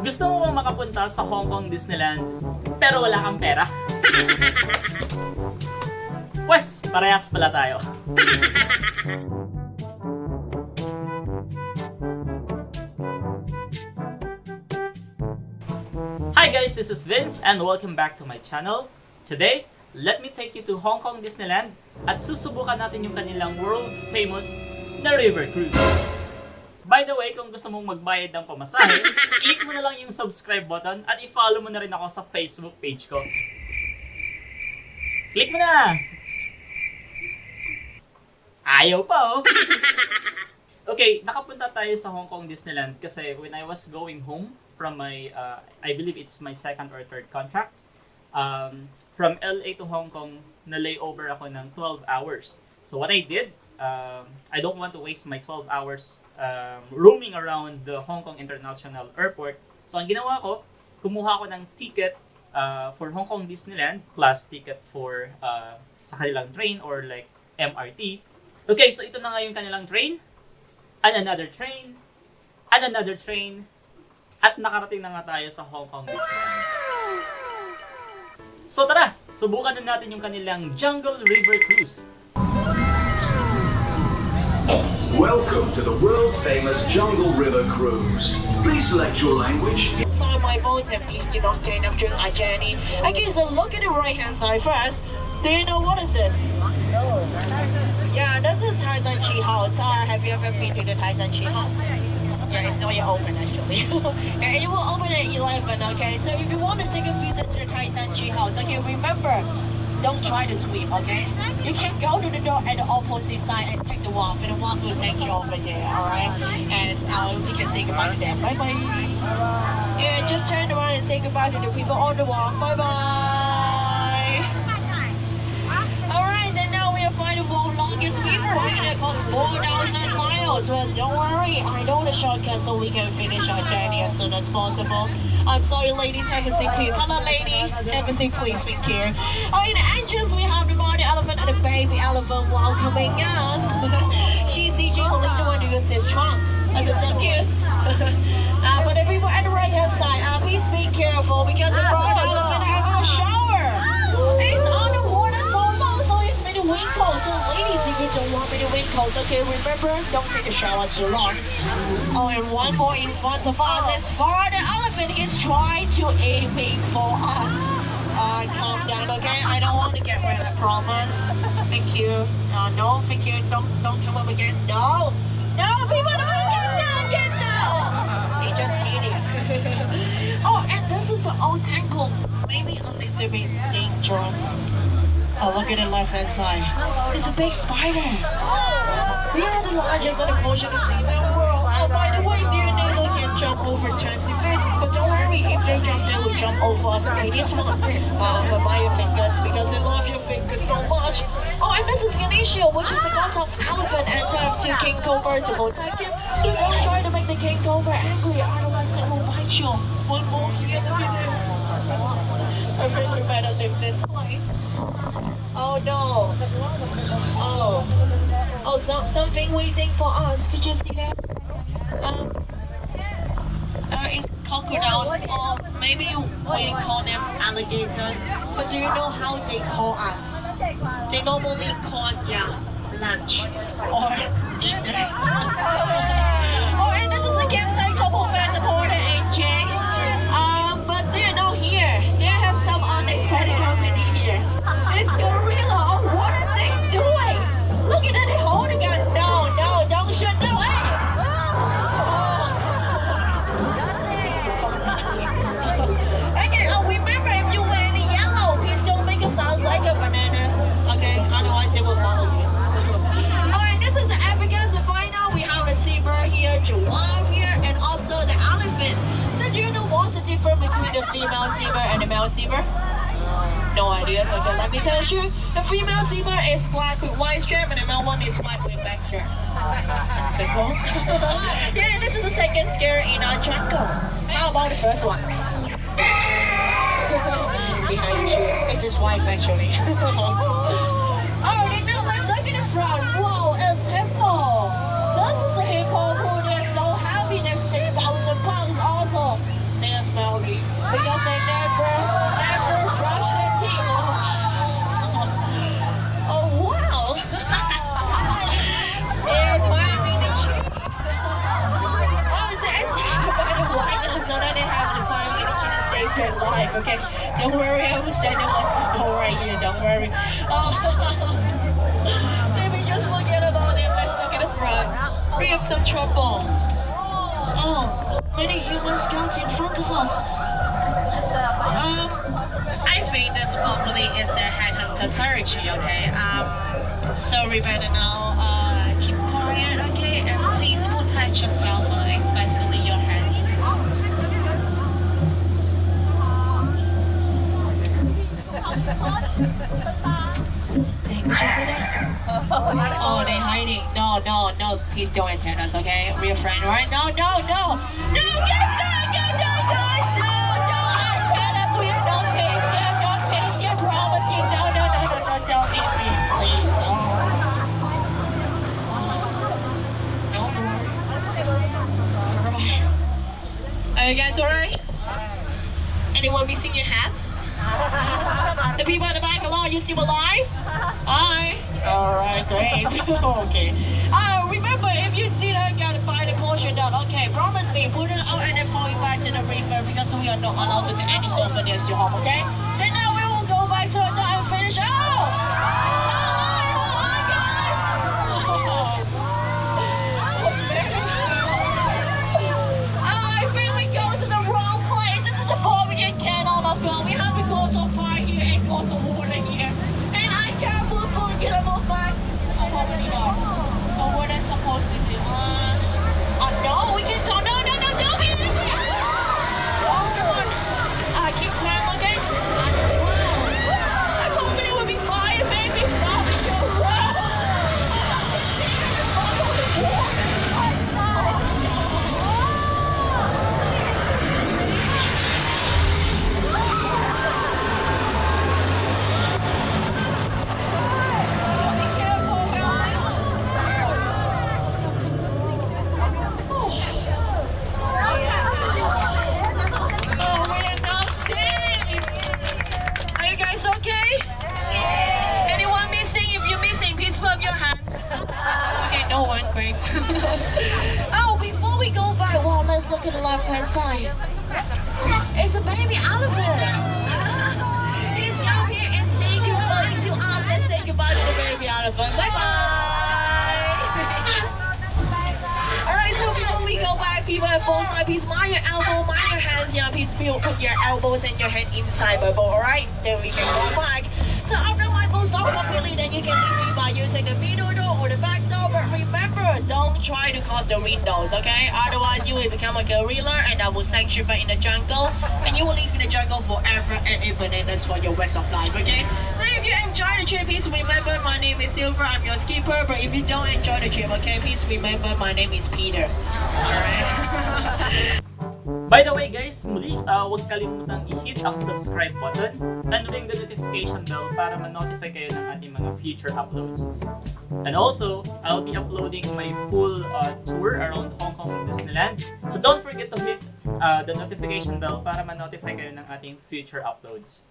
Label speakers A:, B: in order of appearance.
A: Gusto mo bang makapunta sa Hong Kong Disneyland pero wala kang pera? Pwes, parehas pala tayo. Hi guys, this is Vince and welcome back to my channel. Today, let me take you to Hong Kong Disneyland at susubukan natin yung kanilang world famous na river cruise. By the way, kung gusto mong magbayad ng pamasahe, click mo na lang yung subscribe button at i-follow mo na rin ako sa Facebook page ko. Click mo na! Ayaw pa oh! Okay, nakapunta tayo sa Hong Kong Disneyland kasi when I was going home from my, I believe it's my second or third contract, from LA to Hong Kong, na layover ako ng 12 hours. So what I did, I don't want to waste my 12 hours roaming around the Hong Kong International Airport. So ang ginawa ko, kumuha ko ng ticket for Hong Kong Disneyland plus ticket for sa kanilang train or like MRT. Okay, so ito na nga yung kanilang train, and another train, and another train, at nakarating na nga tayo sa Hong Kong Disneyland. So tara, subukan na natin yung kanilang Jungle River Cruise.
B: Welcome to the world-famous Jungle River Cruise. Please select your language.
C: Find my boat and please do not stand up during our journey. Okay, so look at the right-hand side first. Do you know what is this? Yeah, this is Taizan Tea House. Have you ever been to the Taizan Tea House? Yeah, it's not yet open actually. And it will open at 11, okay? So if you want to take a visit to the Taizan Tea House, okay, remember, don't try to swim, okay? You can go to the door at the opposite side and take the walk, and the walk will send you over there, alright? And we can say goodbye to them. Bye-bye. Yeah, just turn around and say goodbye to the people on the walk. Bye-bye. Alright, then now we are finding the world's longest river. It costs 4,000 miles. Well, don't worry, I know the shortcut so we can finish our journey as soon as possible. I'm sorry, ladies, have a seat, please. Hello, lady. Have a seat, please. Thank you. Oh, in the entrance, we have the mommy elephant and the baby elephant welcoming us. She's teaching Helena to use his trunk. That's so cute. For the people at the right-hand side, please be careful because the front elephant having a shower. It's on the water so long, so it's made a wind cold. So, ladies, if you don't want me to wind cold, okay, remember, don't take a shower too long. Oh, and one more in front of us is for the elephant is trying to aiming for us. Calm down, okay? I don't want to get rid, I promise. Thank you. No, thank you. Don't come up again. No, no, people don't get down. They just eating. Oh, and this is the old temple. Maybe a little bit dangerous. Oh, look at the left-hand side. It's a big spider. We are the largest and the fortunate in the world. Oh, by the way, they can jump over 20 feet, but don't worry, if they jump, they will jump over us. Okay, this one, for my fingers, because they love your fingers so much. Oh, and this is Ganesha, which is the god of elephant, and type to King Cobra to protect him. So don't try to make the King Cobra angry, otherwise they will bite you. One more here, I think we better leave this place. Oh no. Oh, something waiting for us. Could you see that? It's crocodiles, or maybe we call them alligators. But do you know how they call us? They normally call us, lunch or dinner. Oh, and this is a campsite couple fans supporter AJ. But do you know here, they have some unexpected company here. It's gorilla. Oh, what are they doing? Look at it holding it. No, don't shoot. No, hey. Okay, remember if you wear the yellow, please don't make it sound like a bananas. Okay, otherwise they will follow you. Alright, this is the African savannah. We have a zebra here, giraffe here, and also the elephant. So do you know what's the difference between the female zebra and the male zebra? No ideas. Okay, let me tell you. The female zebra is black with white strip, and the male one is white with black strip. Simple. Yeah, this is the second scare in our jungle. How about the first one? Behind you. This is white actually. Oh, you know, like look at the front. Wow, it's hippo. This is a hippo who is so heavy, they're 6,000 pounds also. sorry. Because they never brush their teeth. Oh wow! And Miami the cheese. Oh, they're taken by the White House so that they have the 5 minutes to save their life, okay? Don't worry, I will send them a couple right here, don't worry. Maybe just forget about it, let's look at the front. We have some trouble. Oh, many human scouts in front of us. I think this probably is the headhunter territory, okay? So we better now keep quiet, okay? And please protect yourself, especially your hands. What you say that? Oh, they're hiding. No, please don't attack us, okay? We're friends, right? No, get down, guys! No, attack us, we are not patient, promise you. No, don't hit me, please. Don't worry. Alright. Are you guys alright? Anyone missing your hat? The people in the back, hello, you still alive? Hi. Alright, great. Okay. Remember, if you didn't get buy the portion done, okay, promise me, put it out and then throw it back to the river because we are not allowed to take any souvenirs to home, okay? Then now we will go back to the and finish. I think we go to the wrong place. This is the Forbidden Canal. We have to go to far here and go to water here. And I can't move forward, get a move back. So what am I supposed to do? No, we can talk. No, don't be angry. Oh, come on. Keep calm, okay? I told you it would be fire, baby. Stop it, go. Great. Oh, before we go by, well, let's look at the left-hand side. It's a baby elephant. He's come here and say goodbye to us. Let's say goodbye to the baby elephant. Bye-bye. Alright, so before we go back, people at both sides, please mind your elbow, mind your hands. Yeah, please put your elbows and your head inside my bowl, alright? Then we can go back. So after my bowl stop completely, then you can leave me by using the middle door or the back door. But remember, don't try to cross the windows, okay? Otherwise, you will become a gorilla and that will send you back in the jungle. And you will live in the jungle forever and ever, and that's for your rest of life, okay? So if you enjoy the trip, please remember my name is Silver, I'm your skipper. But if you don't enjoy the trip, okay, please remember my name is Peter. Alright?
A: By the way guys, muli, huwag kalimutang i-hit ang subscribe button and ring the notification bell para ma-notify kayo ng ating mga future uploads. And also, I'll be uploading my full tour around Hong Kong Disneyland. So don't forget to hit the notification bell para ma-notify kayo ng ating future uploads.